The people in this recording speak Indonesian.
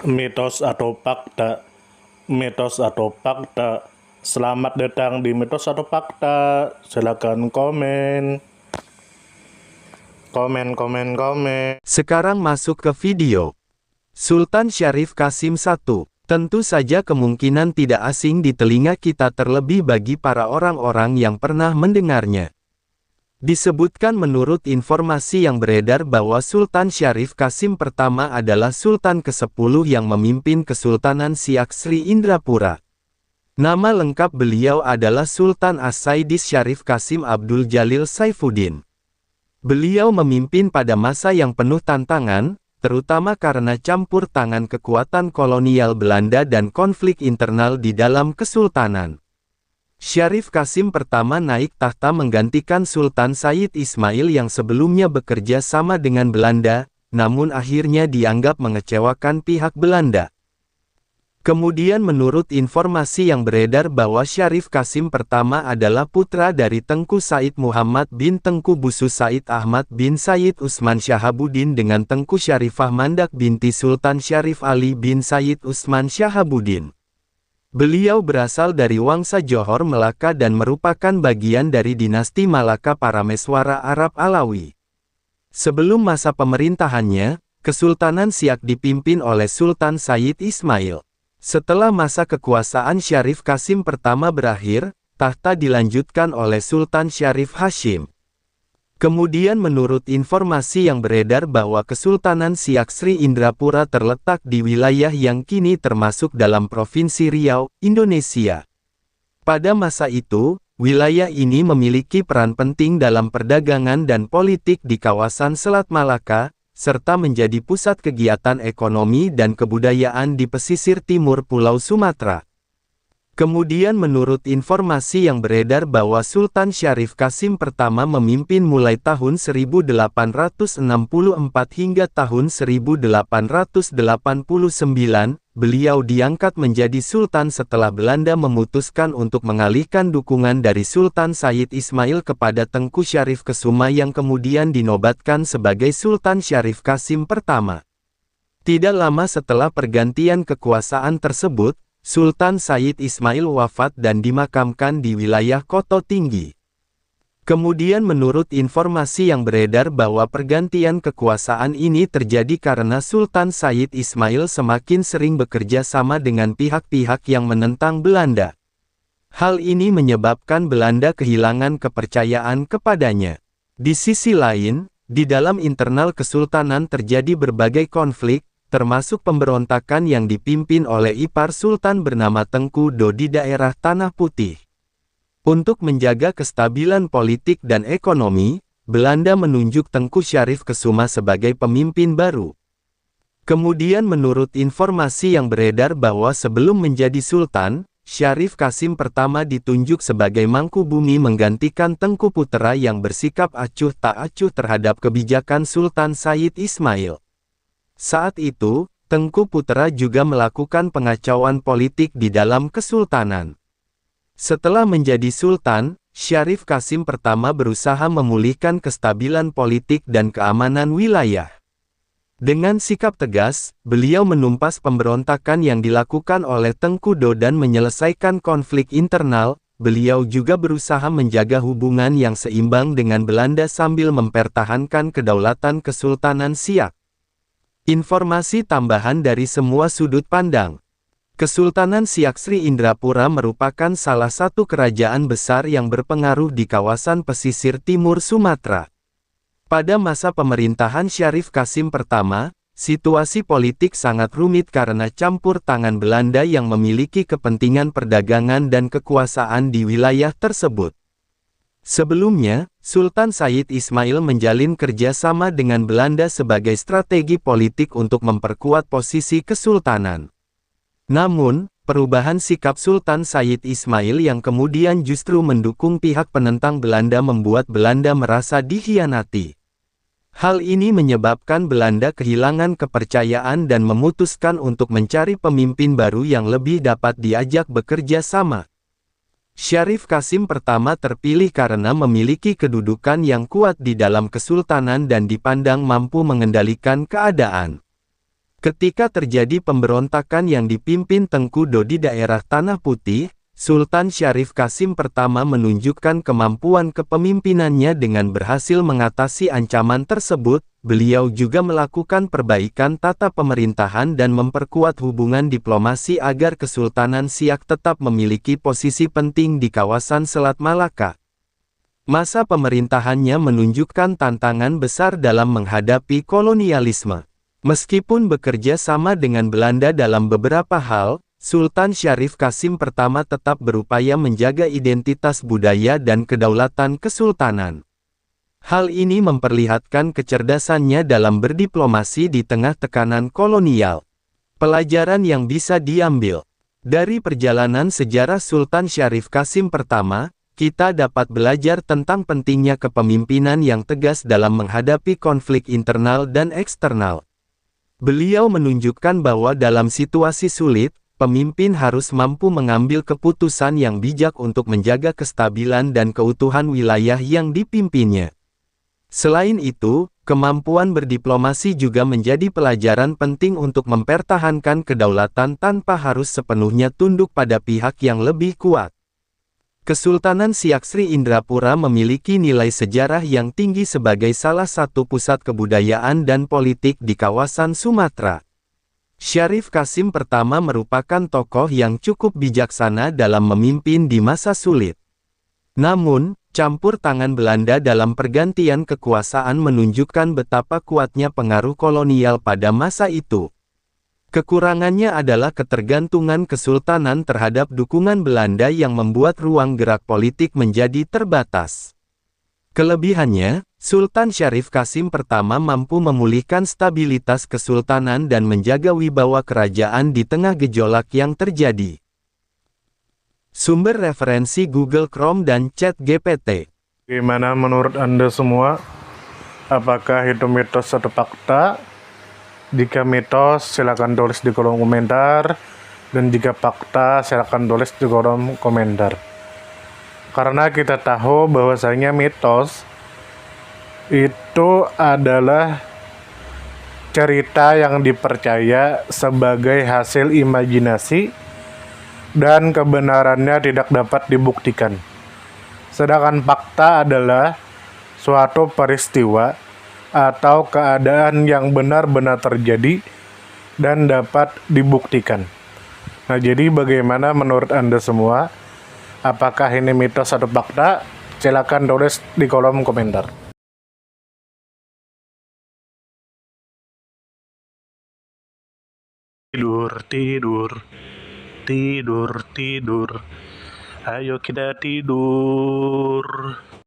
Mitos atau fakta? Mitos atau fakta? Selamat datang di Mitos atau Fakta. Silakan komen. Komen. Sekarang masuk ke video. Sultan Syarif Qasim I. Tentu saja kemungkinan tidak asing di telinga kita, terlebih bagi para orang-orang yang pernah mendengarnya. Disebutkan menurut informasi yang beredar bahwa Sultan Syarif Qasim I adalah Sultan ke-10 yang memimpin Kesultanan Siak Sri Indrapura. Nama lengkap beliau adalah Sultan As-Saidis Syarif Qasim Abdul Jalil Saifuddin. Beliau memimpin pada masa yang penuh tantangan, terutama karena campur tangan kekuatan kolonial Belanda dan konflik internal di dalam kesultanan. Syarif Qasim I naik tahta menggantikan Sultan Sayyid Ismail yang sebelumnya bekerja sama dengan Belanda, namun akhirnya dianggap mengecewakan pihak Belanda. Kemudian menurut informasi yang beredar bahwa Syarif Qasim I adalah putra dari Tengku Said Muhammad bin Tengku Busu Said Ahmad bin Sayyid Usman Syahabuddin dengan Tengku Syarifah Mandak binti Sultan Syarif Ali bin Sayyid Usman Syahabuddin. Beliau berasal dari Wangsa Johor Melaka dan merupakan bagian dari dinasti Malaka Parameswara Arab Alawi. Sebelum masa pemerintahannya, Kesultanan Siak dipimpin oleh Sultan Sayyid Ismail. Setelah masa kekuasaan Syarif Qasim I berakhir, tahta dilanjutkan oleh Sultan Syarif Hashim. Kemudian menurut informasi yang beredar bahwa Kesultanan Siak Sri Indrapura terletak di wilayah yang kini termasuk dalam Provinsi Riau, Indonesia. Pada masa itu, wilayah ini memiliki peran penting dalam perdagangan dan politik di kawasan Selat Malaka, serta menjadi pusat kegiatan ekonomi dan kebudayaan di pesisir timur Pulau Sumatera. Kemudian menurut informasi yang beredar bahwa Sultan Syarif Qasim I memimpin mulai tahun 1864 hingga tahun 1889, beliau diangkat menjadi Sultan setelah Belanda memutuskan untuk mengalihkan dukungan dari Sultan Sayyid Ismail kepada Tengku Syarif Kesuma yang kemudian dinobatkan sebagai Sultan Syarif Qasim I. Tidak lama setelah pergantian kekuasaan tersebut, Sultan Sayyid Ismail wafat dan dimakamkan di wilayah Koto Tinggi. Kemudian menurut informasi yang beredar bahwa pergantian kekuasaan ini terjadi karena Sultan Sayyid Ismail semakin sering bekerja sama dengan pihak-pihak yang menentang Belanda. Hal ini menyebabkan Belanda kehilangan kepercayaan kepadanya. Di sisi lain, di dalam internal kesultanan terjadi berbagai konflik, termasuk pemberontakan yang dipimpin oleh ipar Sultan bernama Tengku Do di daerah Tanah Putih. Untuk menjaga kestabilan politik dan ekonomi, Belanda menunjuk Tengku Syarif Kesuma sebagai pemimpin baru. Kemudian menurut informasi yang beredar bahwa sebelum menjadi Sultan, Syarif Qasim I ditunjuk sebagai Mangkubumi menggantikan Tengku Putera yang bersikap acuh tak acuh terhadap kebijakan Sultan Sayyid Ismail. Saat itu, Tengku Putera juga melakukan pengacauan politik di dalam kesultanan. Setelah menjadi Sultan, Syarif Qasim I berusaha memulihkan kestabilan politik dan keamanan wilayah. Dengan sikap tegas, beliau menumpas pemberontakan yang dilakukan oleh Tengku Do dan menyelesaikan konflik internal. Beliau juga berusaha menjaga hubungan yang seimbang dengan Belanda sambil mempertahankan kedaulatan Kesultanan Siak. Informasi tambahan dari semua sudut pandang. Kesultanan Siak Sri Indrapura merupakan salah satu kerajaan besar yang berpengaruh di kawasan pesisir timur Sumatera. Pada masa pemerintahan Syarif Qasim I, situasi politik sangat rumit karena campur tangan Belanda yang memiliki kepentingan perdagangan dan kekuasaan di wilayah tersebut. Sebelumnya, Sultan Sayyid Ismail menjalin kerjasama dengan Belanda sebagai strategi politik untuk memperkuat posisi kesultanan. Namun, perubahan sikap Sultan Sayyid Ismail yang kemudian justru mendukung pihak penentang Belanda membuat Belanda merasa dikhianati. Hal ini menyebabkan Belanda kehilangan kepercayaan dan memutuskan untuk mencari pemimpin baru yang lebih dapat diajak bekerja sama. Syarif Qasim I terpilih karena memiliki kedudukan yang kuat di dalam kesultanan dan dipandang mampu mengendalikan keadaan. Ketika terjadi pemberontakan yang dipimpin Tengku Do di daerah Tanah Putih, Sultan Syarif Kasim pertama menunjukkan kemampuan kepemimpinannya dengan berhasil mengatasi ancaman tersebut. Beliau juga melakukan perbaikan tata pemerintahan dan memperkuat hubungan diplomasi agar Kesultanan Siak tetap memiliki posisi penting di kawasan Selat Malaka. Masa pemerintahannya menunjukkan tantangan besar dalam menghadapi kolonialisme. Meskipun bekerja sama dengan Belanda dalam beberapa hal, Sultan Syarif Kasim pertama tetap berupaya menjaga identitas budaya dan kedaulatan kesultanan. Hal ini memperlihatkan kecerdasannya dalam berdiplomasi di tengah tekanan kolonial. Pelajaran yang bisa diambil dari perjalanan sejarah Sultan Syarif Kasim pertama, kita dapat belajar tentang pentingnya kepemimpinan yang tegas dalam menghadapi konflik internal dan eksternal. Beliau menunjukkan bahwa dalam situasi sulit, pemimpin harus mampu mengambil keputusan yang bijak untuk menjaga kestabilan dan keutuhan wilayah yang dipimpinnya. Selain itu, kemampuan berdiplomasi juga menjadi pelajaran penting untuk mempertahankan kedaulatan tanpa harus sepenuhnya tunduk pada pihak yang lebih kuat. Kesultanan Siak Sri Indrapura memiliki nilai sejarah yang tinggi sebagai salah satu pusat kebudayaan dan politik di kawasan Sumatera. Syarif Kasim pertama merupakan tokoh yang cukup bijaksana dalam memimpin di masa sulit. Namun, campur tangan Belanda dalam pergantian kekuasaan menunjukkan betapa kuatnya pengaruh kolonial pada masa itu. Kekurangannya adalah ketergantungan kesultanan terhadap dukungan Belanda yang membuat ruang gerak politik menjadi terbatas. Kelebihannya, Sultan Syarif Kasim pertama mampu memulihkan stabilitas kesultanan dan menjaga wibawa kerajaan di tengah gejolak yang terjadi. Sumber referensi Google Chrome dan ChatGPT. Gimana menurut Anda semua? Apakah itu mitos atau fakta? Jika mitos, silakan tulis di kolom komentar. Dan jika fakta, silakan tulis di kolom komentar. Karena kita tahu bahwasanya mitos itu adalah cerita yang dipercaya sebagai hasil imajinasi dan kebenarannya tidak dapat dibuktikan. Sedangkan fakta adalah suatu peristiwa atau keadaan yang benar-benar terjadi dan dapat dibuktikan. Nah, jadi bagaimana menurut Anda semua? Apakah ini mitos atau fakta? Silakan tulis di kolom komentar. Tidur, tidur, tidur, tidur. Ayo kita tidur.